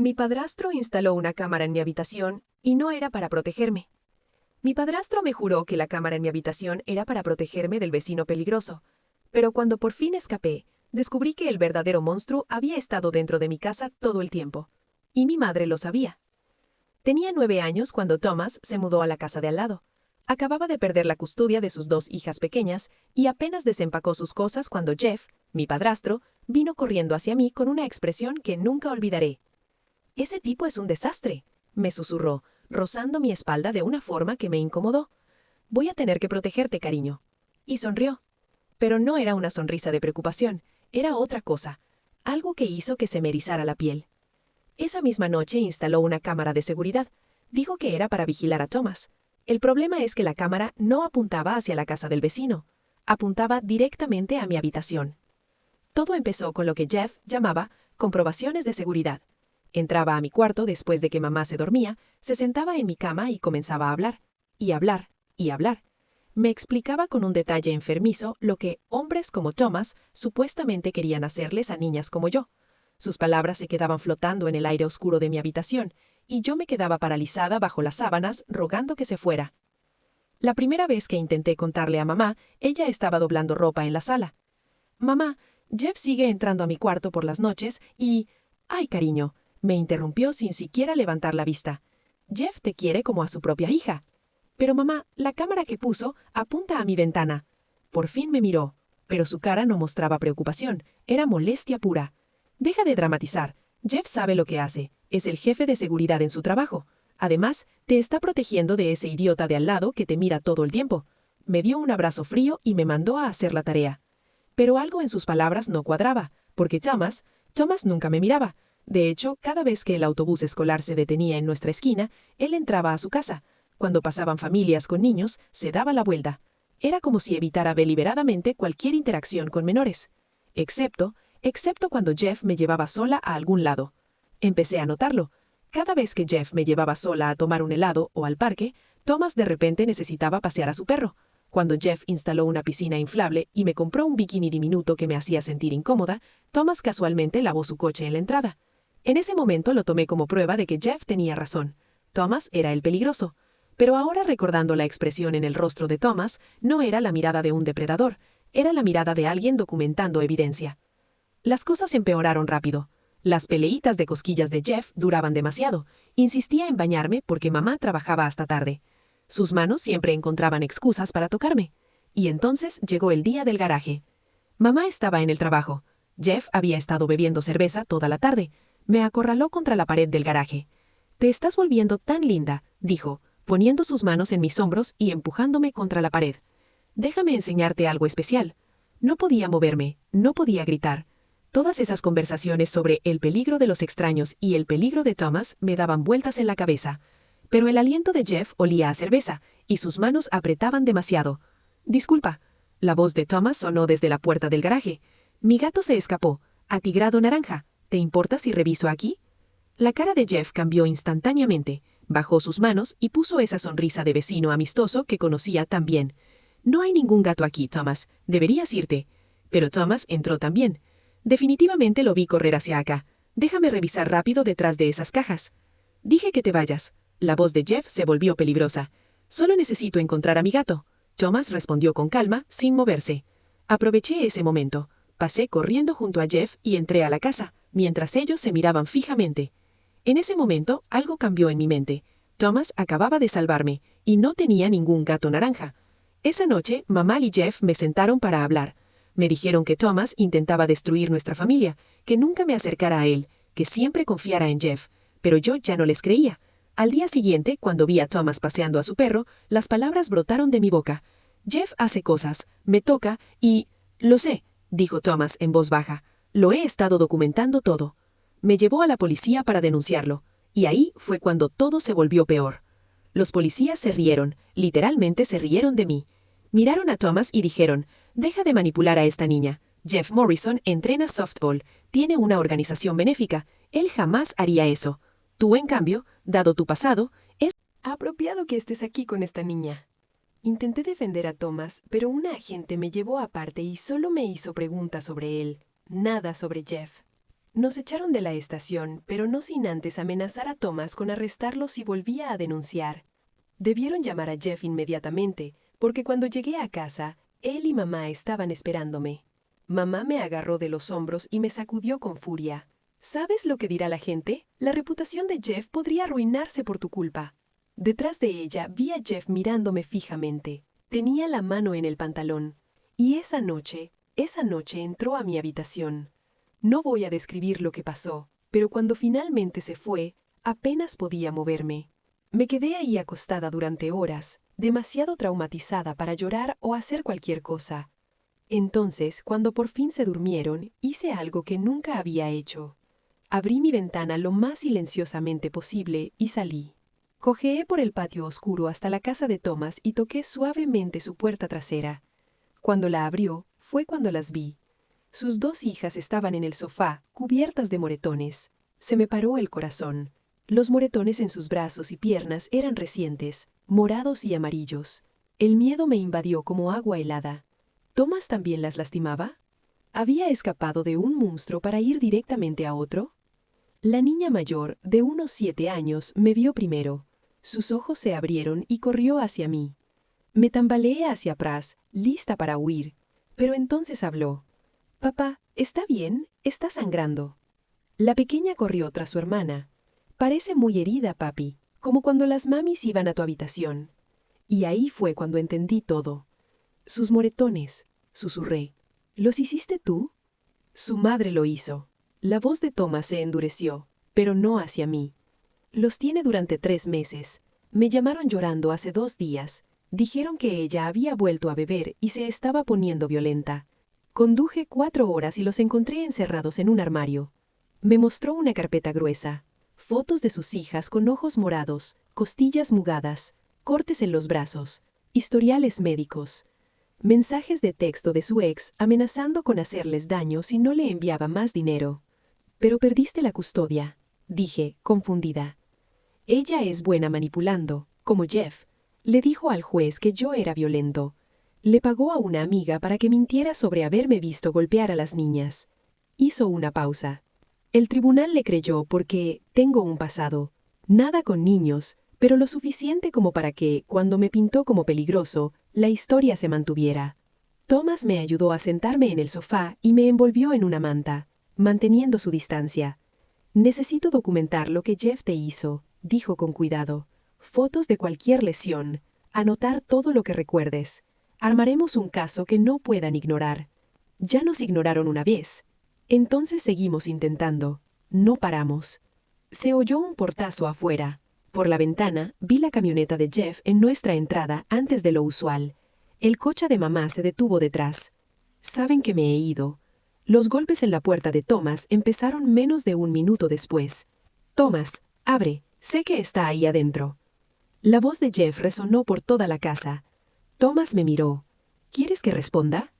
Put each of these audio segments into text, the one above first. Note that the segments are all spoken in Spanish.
Mi padrastro instaló una cámara en mi habitación y no era para protegerme. Mi padrastro me juró que la cámara en mi habitación era para protegerme del vecino peligroso, pero cuando por fin escapé, descubrí que el verdadero monstruo había estado dentro de mi casa todo el tiempo, y mi madre lo sabía. Tenía 9 años cuando Thomas se mudó a la casa de al lado. Acababa de perder la custodia de sus 2 hijas pequeñas y apenas desempacó sus cosas cuando Jeff, mi padrastro, vino corriendo hacia mí con una expresión que nunca olvidaré. «Ese tipo es un desastre», me susurró, rozando mi espalda de una forma que me incomodó. «Voy a tener que protegerte, cariño». Y sonrió. Pero no era una sonrisa de preocupación, era otra cosa, algo que hizo que se me erizara la piel. Esa misma noche instaló una cámara de seguridad. Dijo que era para vigilar a Thomas. El problema es que la cámara no apuntaba hacia la casa del vecino, apuntaba directamente a mi habitación. Todo empezó con lo que Jeff llamaba comprobaciones de seguridad. Entraba a mi cuarto después de que mamá se dormía, se sentaba en mi cama y comenzaba a hablar, y hablar, y hablar. Me explicaba con un detalle enfermizo lo que hombres como Thomas supuestamente querían hacerles a niñas como yo. Sus palabras se quedaban flotando en el aire oscuro de mi habitación, y yo me quedaba paralizada bajo las sábanas rogando que se fuera. La primera vez que intenté contarle a mamá, ella estaba doblando ropa en la sala. «Mamá, Jeff sigue entrando a mi cuarto por las noches y... ¡Ay, cariño!», me interrumpió sin siquiera levantar la vista. «Jeff te quiere como a su propia hija». «Pero mamá, la cámara que puso apunta a mi ventana». Por fin me miró, pero su cara no mostraba preocupación, era molestia pura. «Deja de dramatizar. Jeff sabe lo que hace. Es el jefe de seguridad en su trabajo. Además, te está protegiendo de ese idiota de al lado que te mira todo el tiempo». Me dio un abrazo frío y me mandó a hacer la tarea. Pero algo en sus palabras no cuadraba, porque Thomas nunca me miraba. De hecho, cada vez que el autobús escolar se detenía en nuestra esquina, él entraba a su casa. Cuando pasaban familias con niños, se daba la vuelta. Era como si evitara deliberadamente cualquier interacción con menores. Excepto cuando Jeff me llevaba sola a algún lado. Empecé a notarlo. Cada vez que Jeff me llevaba sola a tomar un helado o al parque, Thomas de repente necesitaba pasear a su perro. Cuando Jeff instaló una piscina inflable y me compró un bikini diminuto que me hacía sentir incómoda, Thomas casualmente lavó su coche en la entrada. En ese momento lo tomé como prueba de que Jeff tenía razón. Thomas era el peligroso. Pero ahora, recordando la expresión en el rostro de Thomas, no era la mirada de un depredador, era la mirada de alguien documentando evidencia. Las cosas empeoraron rápido. Las peleitas de cosquillas de Jeff duraban demasiado. Insistía en bañarme porque mamá trabajaba hasta tarde. Sus manos siempre encontraban excusas para tocarme. Y entonces llegó el día del garaje. Mamá estaba en el trabajo. Jeff había estado bebiendo cerveza toda la tarde. Me acorraló contra la pared del garaje. «Te estás volviendo tan linda», dijo, poniendo sus manos en mis hombros y empujándome contra la pared. «Déjame enseñarte algo especial». No podía moverme, no podía gritar. Todas esas conversaciones sobre el peligro de los extraños y el peligro de Thomas me daban vueltas en la cabeza. Pero el aliento de Jeff olía a cerveza, y sus manos apretaban demasiado. «Disculpa». La voz de Thomas sonó desde la puerta del garaje. «Mi gato se escapó, atigrado naranja. ¿Te importa si reviso aquí?» La cara de Jeff cambió instantáneamente. Bajó sus manos y puso esa sonrisa de vecino amistoso que conocía tan bien. «No hay ningún gato aquí, Thomas. Deberías irte». Pero Thomas entró también. Definitivamente lo vi correr hacia acá. «Déjame revisar rápido detrás de esas cajas». «Dije que te vayas». La voz de Jeff se volvió peligrosa. «Solo necesito encontrar a mi gato». Thomas respondió con calma, sin moverse. Aproveché ese momento. Pasé corriendo junto a Jeff y entré a la casa, mientras ellos se miraban fijamente. En ese momento, algo cambió en mi mente. Thomas acababa de salvarme, y no tenía ningún gato naranja. Esa noche, mamá y Jeff me sentaron para hablar. Me dijeron que Thomas intentaba destruir nuestra familia, que nunca me acercara a él, que siempre confiara en Jeff. Pero yo ya no les creía. Al día siguiente, cuando vi a Thomas paseando a su perro, las palabras brotaron de mi boca. «Jeff hace cosas, me toca y...» «Lo sé», dijo Thomas en voz baja. «Lo he estado documentando todo». Me llevó a la policía para denunciarlo, y ahí fue cuando todo se volvió peor. Los policías se rieron, literalmente se rieron de mí. Miraron a Thomas y dijeron: «Deja de manipular a esta niña. Jeff Morrison entrena softball, tiene una organización benéfica. Él jamás haría eso. Tú, en cambio, dado tu pasado, es apropiado que estés aquí con esta niña». Intenté defender a Thomas, pero una agente me llevó aparte y solo me hizo preguntas sobre él, nada sobre Jeff. Nos echaron de la estación, pero no sin antes amenazar a Thomas con arrestarlo si volvía a denunciar. Debieron llamar a Jeff inmediatamente, porque cuando llegué a casa, él y mamá estaban esperándome. Mamá me agarró de los hombros y me sacudió con furia. ¿Sabes lo que dirá la gente? La reputación de Jeff podría arruinarse por tu culpa. Detrás de ella vi a Jeff mirándome fijamente. Tenía la mano en el pantalón. Y esa noche entró a mi habitación. No voy a describir lo que pasó, pero cuando finalmente se fue, apenas podía moverme. Me quedé ahí acostada durante horas, demasiado traumatizada para llorar o hacer cualquier cosa. Entonces, cuando por fin se durmieron, hice algo que nunca había hecho. Abrí mi ventana lo más silenciosamente posible y salí. Cojeé por el patio oscuro hasta la casa de Thomas y toqué suavemente su puerta trasera. Cuando la abrió, fue cuando las vi. Sus 2 hijas estaban en el sofá, cubiertas de moretones. Se me paró el corazón. Los moretones en sus brazos y piernas eran recientes, morados y amarillos. El miedo me invadió como agua helada. ¿Thomas también las lastimaba? ¿Había escapado de un monstruo para ir directamente a otro? La niña mayor, de unos 7 años, me vio primero. Sus ojos se abrieron y corrió hacia mí. Me tambaleé hacia atrás, lista para huir. Pero entonces habló. «Papá, ¿está bien? Está sangrando». La pequeña corrió tras su hermana. «Parece muy herida, papi, como cuando las mamis iban a tu habitación». Y ahí fue cuando entendí todo. «Sus moretones», susurré. «¿Los hiciste tú?» Su madre lo hizo. La voz de Thomas se endureció, pero no hacia mí. «Los tiene durante 3 meses. Me llamaron llorando hace 2 días. Dijeron que ella había vuelto a beber y se estaba poniendo violenta. Conduje 4 horas y los encontré encerrados en un armario». Me mostró una carpeta gruesa. Fotos de sus hijas con ojos morados, costillas mugadas, cortes en los brazos, historiales médicos. Mensajes de texto de su ex amenazando con hacerles daño si no le enviaba más dinero. «Pero perdiste la custodia», dije, confundida. «Ella es buena manipulando, como Jeff». Le dijo al juez que yo era violento. Le pagó a una amiga para que mintiera sobre haberme visto golpear a las niñas. Hizo una pausa. El tribunal le creyó porque tengo un pasado. Nada con niños, pero lo suficiente como para que, cuando me pintó como peligroso, la historia se mantuviera. Thomas me ayudó a sentarme en el sofá y me envolvió en una manta, manteniendo su distancia. «Necesito documentar lo que Jeff te hizo», dijo con cuidado. «Fotos de cualquier lesión. Anotar todo lo que recuerdes. Armaremos un caso que no puedan ignorar». Ya nos ignoraron una vez. Entonces seguimos intentando. No paramos. Se oyó un portazo afuera. Por la ventana vi la camioneta de Jeff en nuestra entrada antes de lo usual. El coche de mamá se detuvo detrás. Saben que me he ido. Los golpes en la puerta de Thomas empezaron menos de 1 minuto después. «Thomas, abre, sé que está ahí adentro». La voz de Jeff resonó por toda la casa. Thomas me miró. «¿Quieres que responda?»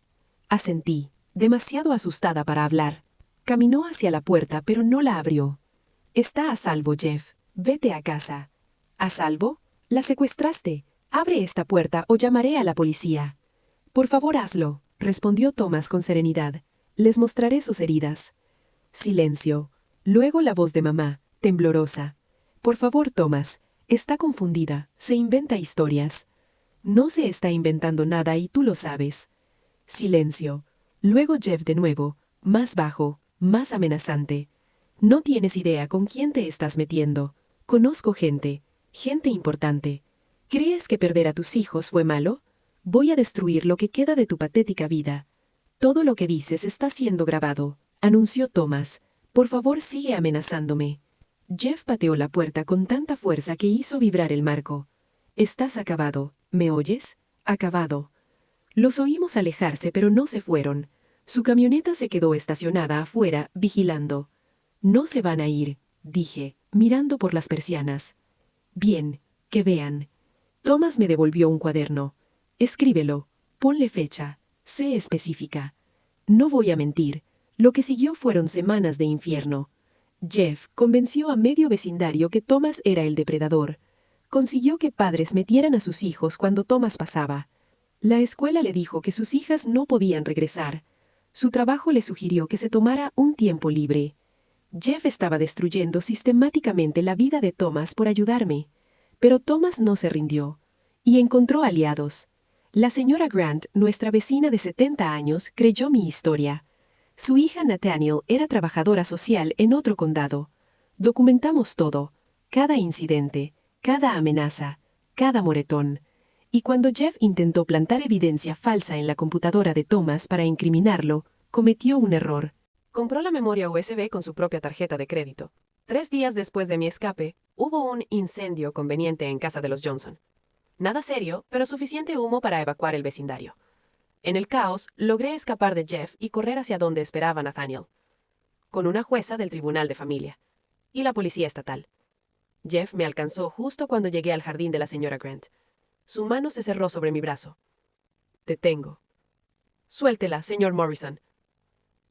Asentí, demasiado asustada para hablar. Caminó hacia la puerta, pero no la abrió. «Está a salvo, Jeff. Vete a casa». «¿A salvo? La secuestraste. Abre esta puerta o llamaré a la policía». «Por favor, hazlo», respondió Thomas con serenidad. «Les mostraré sus heridas». Silencio. Luego la voz de mamá, temblorosa. «Por favor, Thomas. Está confundida. Se inventa historias». «No se está inventando nada y tú lo sabes». Silencio. Luego Jeff de nuevo, más bajo, más amenazante. «No tienes idea con quién te estás metiendo. Conozco gente importante. ¿Crees que perder a tus hijos fue malo? Voy a destruir lo que queda de tu patética vida. Todo lo que dices está siendo grabado», anunció Thomas. «Por favor, sigue amenazándome». Jeff pateó la puerta con tanta fuerza que hizo vibrar el marco. «Estás acabado. ¿Me oyes? Acabado». Los oímos alejarse, pero no se fueron. Su camioneta se quedó estacionada afuera, vigilando. «No se van a ir», dije, mirando por las persianas. «Bien, que vean». Thomas me devolvió un cuaderno. «Escríbelo. Ponle fecha. Sé específica». No voy a mentir. Lo que siguió fueron semanas de infierno. Jeff convenció a medio vecindario que Thomas era el depredador. Consiguió que padres metieran a sus hijos cuando Thomas pasaba. La escuela le dijo que sus hijas no podían regresar. Su trabajo le sugirió que se tomara un tiempo libre. Jeff estaba destruyendo sistemáticamente la vida de Thomas por ayudarme, pero Thomas no se rindió y encontró aliados. La señora Grant, nuestra vecina de 70 años, creyó mi historia. Su hija Nathaniel era trabajadora social en otro condado. Documentamos todo, cada incidente, cada amenaza, cada moretón. Y cuando Jeff intentó plantar evidencia falsa en la computadora de Thomas para incriminarlo, cometió un error. Compró la memoria USB con su propia tarjeta de crédito. 3 días después de mi escape, hubo un incendio conveniente en casa de los Johnson. Nada serio, pero suficiente humo para evacuar el vecindario. En el caos, logré escapar de Jeff y correr hacia donde esperaba Nathaniel, con una jueza del Tribunal de Familia y la policía estatal. Jeff me alcanzó justo cuando llegué al jardín de la señora Grant. Su mano se cerró sobre mi brazo. «Te tengo». «Suéltela, señor Morrison».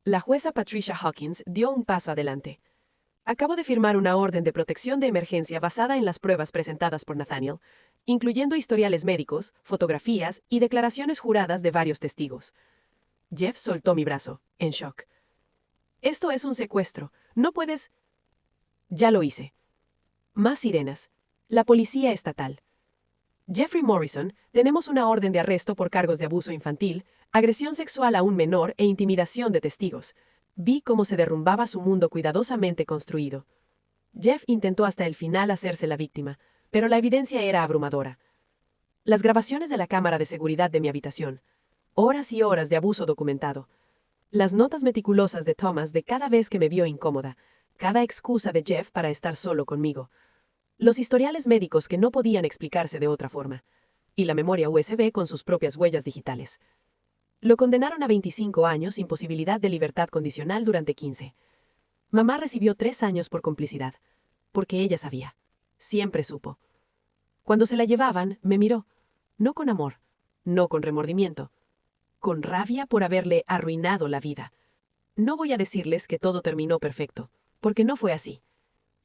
La jueza Patricia Hawkins dio un paso adelante. «Acabo de firmar una orden de protección de emergencia basada en las pruebas presentadas por Nathaniel, incluyendo historiales médicos, fotografías y declaraciones juradas de varios testigos». Jeff soltó mi brazo, en shock. «Esto es un secuestro. No puedes...» «Ya lo hice». Más sirenas. La policía estatal. «Jeffrey Morrison, tenemos una orden de arresto por cargos de abuso infantil, agresión sexual a un menor e intimidación de testigos». Vi cómo se derrumbaba su mundo cuidadosamente construido. Jeff intentó hasta el final hacerse la víctima, pero la evidencia era abrumadora. Las grabaciones de la cámara de seguridad de mi habitación. Horas y horas de abuso documentado. Las notas meticulosas de Thomas de cada vez que me vio incómoda. Cada excusa de Jeff para estar solo conmigo. Los historiales médicos que no podían explicarse de otra forma. Y la memoria USB con sus propias huellas digitales. Lo condenaron a 25 años sin posibilidad de libertad condicional durante 15. Mamá recibió 3 años por complicidad. Porque ella sabía. Siempre supo. Cuando se la llevaban, me miró. No con amor. No con remordimiento. Con rabia por haberle arruinado la vida. No voy a decirles que todo terminó perfecto. Porque no fue así.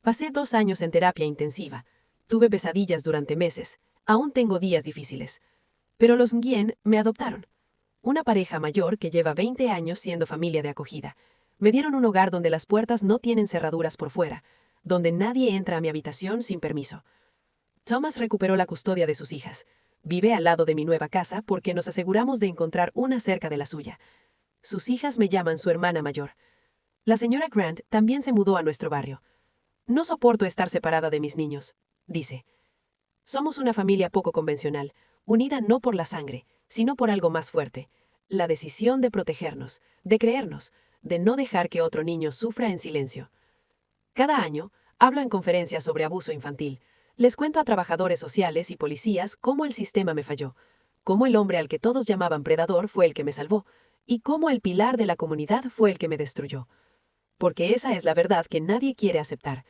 Pasé 2 años en terapia intensiva. Tuve pesadillas durante meses. Aún tengo días difíciles. Pero los Nguyen me adoptaron. Una pareja mayor que lleva 20 años siendo familia de acogida. Me dieron un hogar donde las puertas no tienen cerraduras por fuera, donde nadie entra a mi habitación sin permiso. Thomas recuperó la custodia de sus hijas. Vive al lado de mi nueva casa porque nos aseguramos de encontrar una cerca de la suya. Sus hijas me llaman su hermana mayor. La señora Grant también se mudó a nuestro barrio. «No soporto estar separada de mis niños», dice. «Somos una familia poco convencional, unida no por la sangre, sino por algo más fuerte, la decisión de protegernos, de creernos, de no dejar que otro niño sufra en silencio». Cada año, hablo en conferencias sobre abuso infantil. Les cuento a trabajadores sociales y policías cómo el sistema me falló, cómo el hombre al que todos llamaban predador fue el que me salvó, y cómo el pilar de la comunidad fue el que me destruyó. Porque esa es la verdad que nadie quiere aceptar.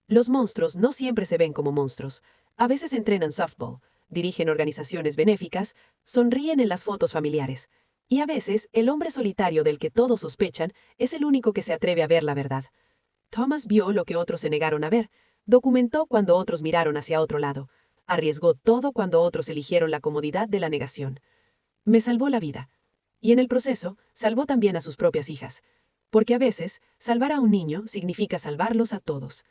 Los monstruos no siempre se ven como monstruos. A veces entrenan softball, dirigen organizaciones benéficas, sonríen en las fotos familiares. Y a veces, el hombre solitario del que todos sospechan es el único que se atreve a ver la verdad. Thomas vio lo que otros se negaron a ver, documentó cuando otros miraron hacia otro lado, arriesgó todo cuando otros eligieron la comodidad de la negación. Me salvó la vida. Y en el proceso, salvó también a sus propias hijas. Porque a veces, salvar a un niño significa salvarlos a todos.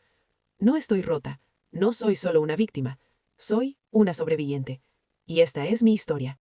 No estoy rota, no soy solo una víctima, soy una sobreviviente. Y esta es mi historia.